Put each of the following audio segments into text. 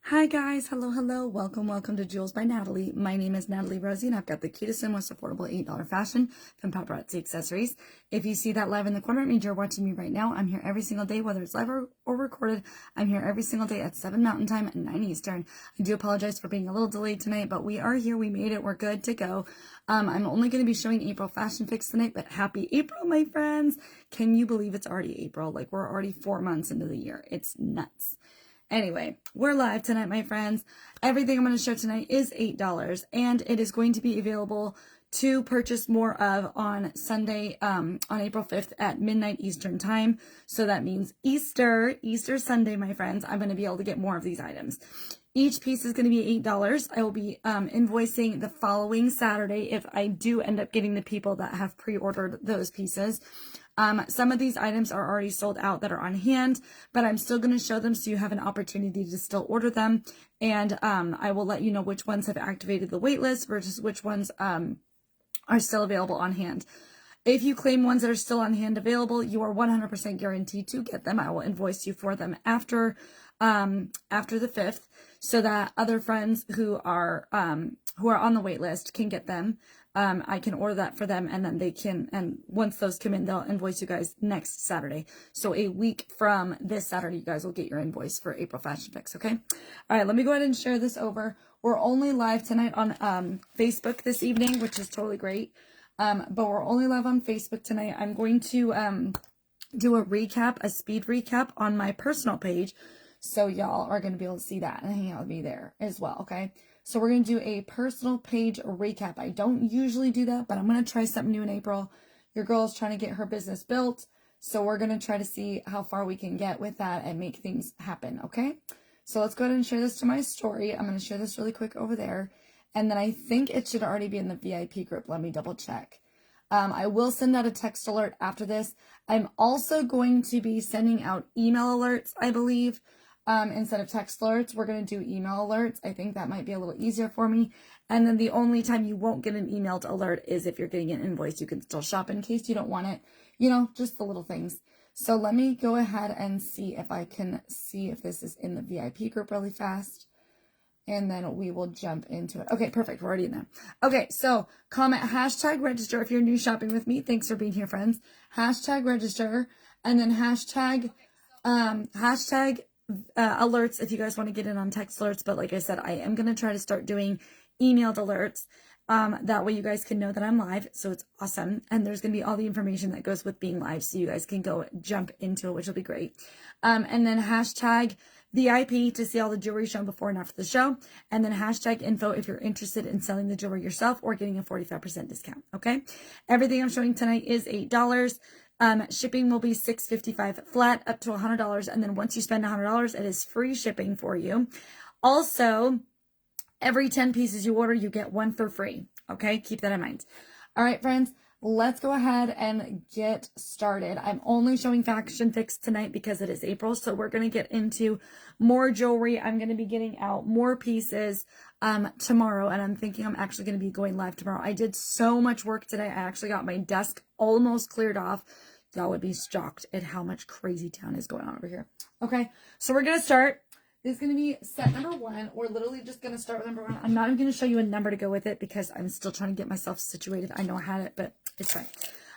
Hi guys, hello, welcome to Jewelz by Natalie. My name is Natalie Rosie and I've got the cutest and most affordable $8 fashion from paparazzi accessories. If you see that live in the corner, it means you're watching me right now. I'm here every single day, whether it's live or recorded. I'm here every single day at 7 Mountain Time and 9 Eastern. I do apologize for being a little delayed tonight, but we are here, we made it, we're good to go. I'm only going to be showing April fashion fix tonight, but happy April, my friends. Can you believe it's already April? Like, we're already 4 months into the year. It's nuts. Anyway, we're live tonight, my friends. Everything I'm going to show tonight is $8, and it is going to be available to purchase more of on Sunday, on April 5th at midnight Eastern time. So that means Easter Sunday, my friends. I'm going to be able to get more of these items. Each piece is going to be $8. I will be invoicing the following Saturday if I do end up getting the people that have pre-ordered those pieces. Some of these items are already sold out that are on hand, but I'm still going to show them so you have an opportunity to still order them. And I will let you know which ones have activated the wait list versus which ones are still available on hand. If you claim ones that are still on hand available, you are 100% guaranteed to get them. I will invoice you for them after the 5th so that other friends who are on the wait list can get them. I can order that for them and then they can, and once those come in, they'll invoice you guys next Saturday. So a week from this Saturday, you guys will get your invoice for April Fashion Fix, okay? All right, let me go ahead and share this over. We're only live tonight on Facebook this evening, which is totally great. But we're only live on Facebook tonight. I'm going to do a recap, a speed recap on my personal page. So y'all are going to be able to see that and hang out with me there as well, okay? So we're going to do a personal page recap. I don't usually do that, but I'm going to try something new in April. Your girl is trying to get her business built. So we're going to try to see how far we can get with that and make things happen, okay? So let's go ahead and share this to my story. I'm going to share this really quick over there. And then I think it should already be in the VIP group. Let me double check. I will send out a text alert after this. I'm also going to be sending out email alerts, I believe. Instead of text alerts, we're going to do email alerts. I think that might be a little easier for me. And then the only time you won't get an emailed alert is if you're getting an invoice. You can still shop in case you don't want it. You know, just the little things. So let me go ahead and see if I can see if this is in the VIP group really fast. And then we will jump into it. Okay, perfect. We're already in there. Okay, so comment hashtag register if you're new shopping with me. Thanks for being here, friends. Hashtag register. And then hashtag alerts if you guys want to get in on text alerts. But like I said, I am going to try to start doing emailed alerts. That way you guys can know that I'm live. So it's awesome. And there's going to be all the information that goes with being live. So you guys can go jump into it, which will be great. And then hashtag VIP to see all the jewelry shown before and after the show. And then hashtag info if you're interested in selling the jewelry yourself or getting a 45% discount. Okay. Everything I'm showing tonight is $8. Shipping will be $6.55 flat up to $100. And then once you spend $100, it is free shipping for you. Also, every 10 pieces you order, you get one for free. Okay. Keep that in mind. All right, friends. Let's go ahead and get started. I'm only showing Fashion Fix tonight because it is April. So we're going to get into more jewelry. I'm going to be getting out more pieces tomorrow. And I'm thinking I'm actually going to be going live tomorrow. I did so much work today. I actually got my desk almost cleared off. Y'all would be shocked at how much crazy town is going on over here. Okay, so we're going to start. This is going to be set number 1. We're literally just going to start with number 1. I'm not even going to show you a number to go with it because I'm still trying to get myself situated. I know I had it, but it's fine.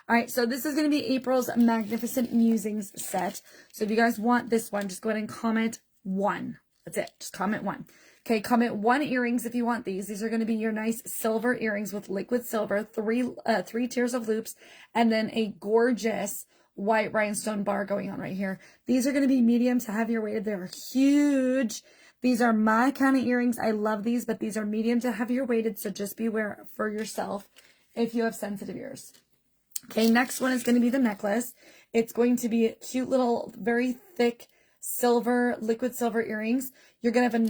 All right, so this is going to be April's Magnificent Musings set. So if you guys want this one, just go ahead and comment 1. That's it. Just comment 1. Okay, comment 1 earrings if you want these. These are going to be your nice silver earrings with liquid silver, three tiers of loops, and then a gorgeous white rhinestone bar going on right here. These are going to be medium to heavier weighted. They're huge. These are my kind of earrings. I love these, but these are medium to heavier weighted, so just be aware for yourself if you have sensitive ears. Okay, next one is going to be the necklace. It's going to be cute little, very thick silver, liquid silver earrings. You're going to have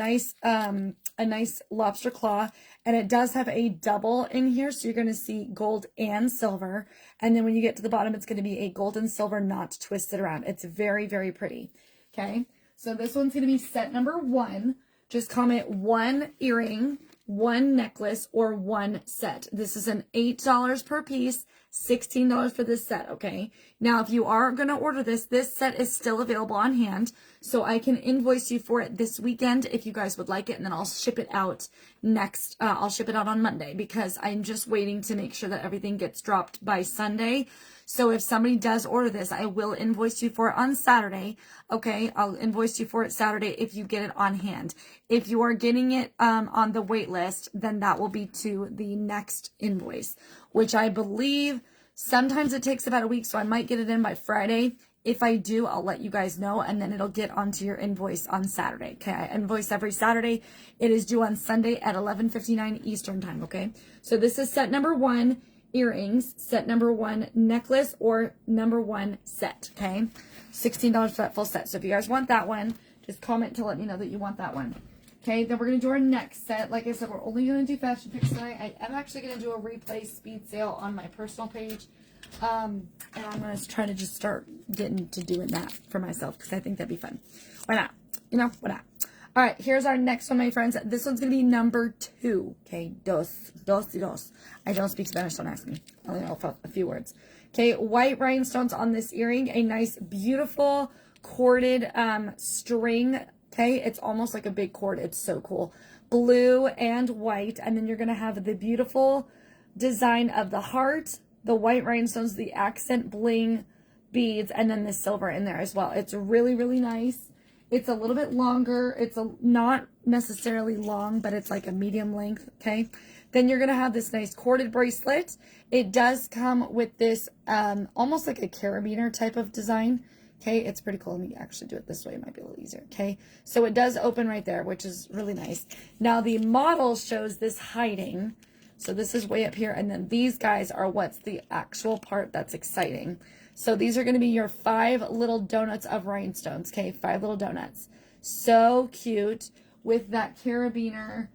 a nice lobster claw, and it does have a double in here. So you're going to see gold and silver. And then when you get to the bottom, it's going to be a gold and silver knot twisted around. It's very, very pretty. Okay. So this one's going to be set number 1. Just comment 1 earring, 1 necklace, or 1 set. This is an $8 per piece, $16 for this set, okay? Now, if you are going to order this, this set is still available on hand, so I can invoice you for it this weekend if you guys would like it, and then I'll ship it out I'll ship it out on Monday because I'm just waiting to make sure that everything gets dropped by Sunday. So if somebody does order this, I will invoice you for it on Saturday, okay? I'll invoice you for it Saturday if you get it on hand. If you are getting it on the wait list, then that will be to the next invoice, which I believe sometimes it takes about a week, so I might get it in by Friday. If I do, I'll let you guys know, and then it'll get onto your invoice on Saturday, okay? I invoice every Saturday. It is due on Sunday at 11:59 Eastern time, okay? So this is set number 1, earrings, set number 1, necklace, or number 1 set, okay? $16 for that full set. So if you guys want that one, just comment to let me know that you want that one. Okay, then we're going to do our next set. Like I said, we're only going to do fashion picks tonight. I am actually going to do a replay speed sale on my personal page. And I'm going to try to just start getting to doing that for myself because I think that'd be fun. Why not? You know, why not? All right, here's our next one, my friends. This one's going to be number 2. Okay, dos. I don't speak Spanish, don't ask me. I only know a few words. Okay, white rhinestones on this earring. A nice, beautiful corded string. Okay, it's almost like a big cord. It's so cool. Blue and white. And then you're going to have the beautiful design of the heart, the white rhinestones, the accent bling beads, and then the silver in there as well. It's really, really nice. It's a little bit longer. It's not necessarily long, but it's like a medium length, okay? Then you're going to have this nice corded bracelet. It does come with this almost like a carabiner type of design. Okay, it's pretty cool. Let me actually do it this way. It might be a little easier. Okay, so it does open right there, which is really nice. Now, the model shows this hiding. So this is way up here. And then these guys are what's the actual part that's exciting. So these are going to be your 5 little donuts of rhinestones. Okay, 5 little donuts. So cute with that carabiner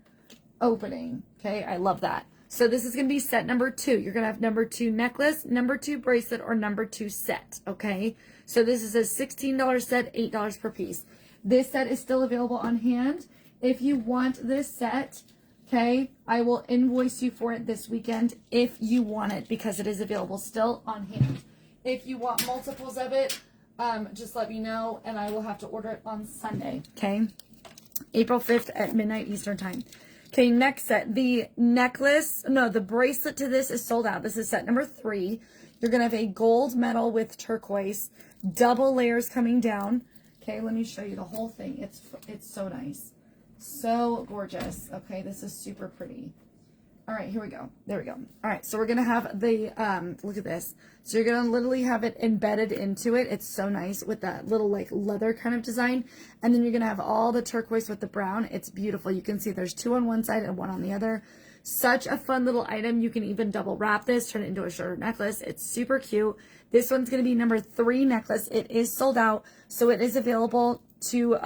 opening. Okay, I love that. So this is going to be set number 2. You're going to have number 2 necklace, number 2 bracelet, or number 2 set. Okay. So this is a $16 set, $8 per piece. This set is still available on hand. If you want this set, okay, I will invoice you for it this weekend if you want it because it is available still on hand. If you want multiples of it, just let me know and I will have to order it on Sunday, okay? April 5th at midnight Eastern time. Okay, next set. The bracelet to this is sold out. This is set number 3. You're going to have a gold medal with turquoise, double layers coming down. Okay, let me show you the whole thing. It's so nice. So gorgeous. Okay, this is super pretty. All right, here we go. There we go. All right, so we're going to have the, look at this. So you're going to literally have it embedded into it. It's so nice with that little like leather kind of design. And then you're going to have all the turquoise with the brown. It's beautiful. You can see there's 2 on one side and 1 on the other. Such a fun little item. You can even double wrap this, turn it into a shorter necklace. It's super cute. This one's going to be number 3 necklace. It is sold out, so it is available to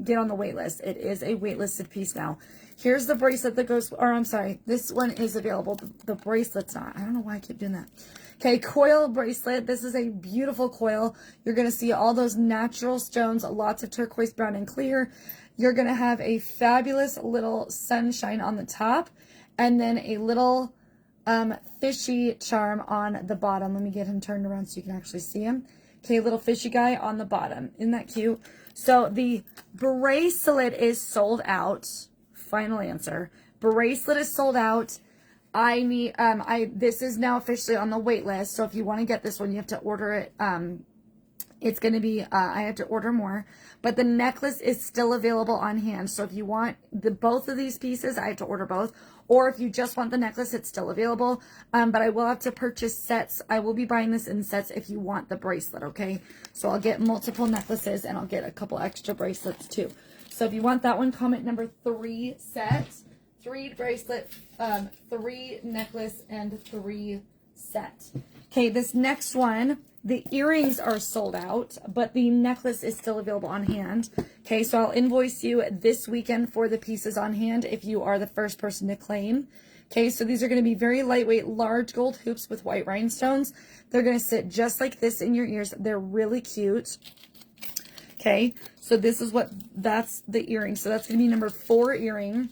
get on the wait list. It is a waitlisted piece now. Here's the bracelet that goes, or I'm sorry, this one is available. The bracelet's not. I don't know why I keep doing that. Okay, coil bracelet. This is a beautiful coil. You're going to see all those natural stones, lots of turquoise, brown, and clear. You're going to have a fabulous little sunshine on the top, and then a little fishy charm on the bottom. Let me get him turned around so you can actually see him. Okay, little fishy guy on the bottom. Isn't that cute? So the bracelet is sold out. Final answer. Bracelet is sold out. This is now officially on the wait list. So if you want to get this one, you have to order it. It's going to be, I have to order more, but the necklace is still available on hand. So if you want both of these pieces, I have to order both. Or if you just want the necklace, it's still available. But I will have to purchase sets. I will be buying this in sets if you want the bracelet, okay? So I'll get multiple necklaces and I'll get a couple extra bracelets too. So if you want that one, comment number 3 set, 3 bracelet, 3 necklace, and 3 set. Okay, this next one, the earrings are sold out, but the necklace is still available on hand. Okay, so I'll invoice you this weekend for the pieces on hand if you are the first person to claim. Okay, so these are going to be very lightweight, large gold hoops with white rhinestones. They're going to sit just like this in your ears. They're really cute. Okay, so this is that's the earring. So that's going to be number 4 earring.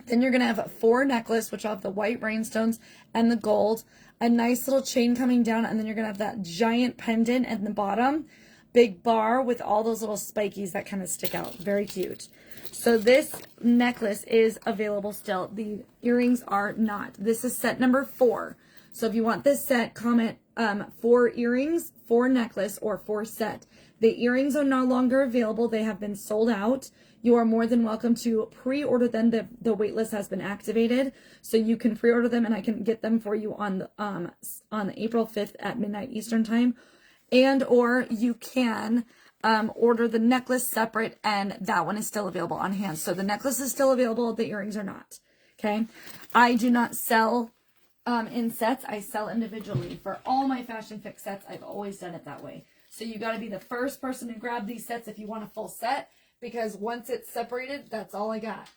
Then you're going to have a 4 necklace, which will have the white rhinestones and the gold, a nice little chain coming down, and then you're going to have that giant pendant at the bottom, big bar with all those little spikies that kind of stick out. Very cute. So this necklace is available still. The earrings are not. This is set number 4. So if you want this set, comment 4 earrings, 4 necklace, or 4 set. The earrings are no longer available. They have been sold out. You are more than welcome to pre-order them. The wait list has been activated, so you can pre-order them, and I can get them for you on April 5th at midnight Eastern time, and or you can order the necklace separate, and that one is still available on hand. So the necklace is still available. The earrings are not. Okay, I do not sell in sets. I sell individually for all my Fashion Fix sets. I've always done it that way. So you got to be the first person to grab these sets if you want a full set, because once it's separated, that's all I got.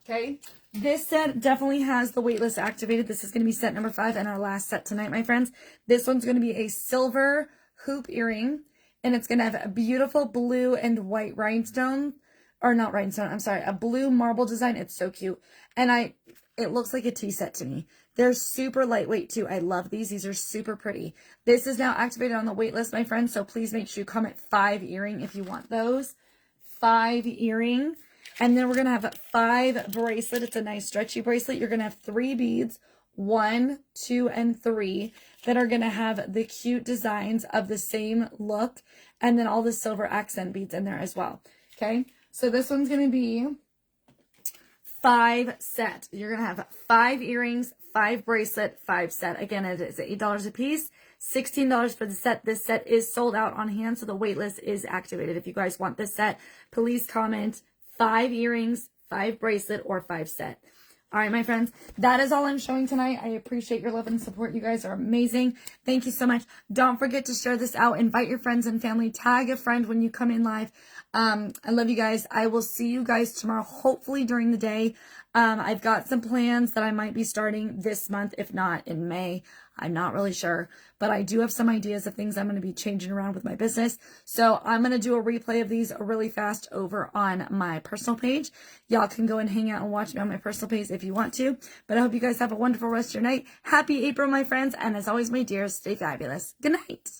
Okay, this set definitely has the waitlist activated. This is going to be set number 5 and our last set tonight, my friends. This one's going to be a silver hoop earring, and it's going to have a beautiful blue and white rhinestone, or not rhinestone, I'm sorry, a blue marble design. It's so cute, and it looks like a tea set to me. They're super lightweight too. I love these. These are super pretty. This is now activated on the wait list, my friends, so please make sure you comment 5 earring if you want those. 5 earring. And then we're going to have 5 bracelet. It's a nice stretchy bracelet. You're going to have 3 beads, 1, 2, and 3, that are going to have the cute designs of the same look, and then all the silver accent beads in there as well. Okay, so this one's going to be 5 set. You're going to have 5 earrings, 5 bracelet, 5 set. Again, it is $8 a piece, $16 for the set. This set is sold out on hand, so the wait list is activated. If you guys want this set, please comment 5 earrings, 5 bracelet, or 5 set. All right, my friends, that is all I'm showing tonight. I appreciate your love and support. You guys are amazing. Thank you so much. Don't forget to share this out. Invite your friends and family. Tag a friend when you come in live. I love you guys. I will see you guys tomorrow, hopefully during the day. I've got some plans that I might be starting this month, if not in May. I'm not really sure, but I do have some ideas of things I'm going to be changing around with my business. So I'm going to do a replay of these really fast over on my personal page. Y'all can go and hang out and watch me on my personal page if you want to. But I hope you guys have a wonderful rest of your night. Happy April, my friends. And as always, my dears, stay fabulous. Good night.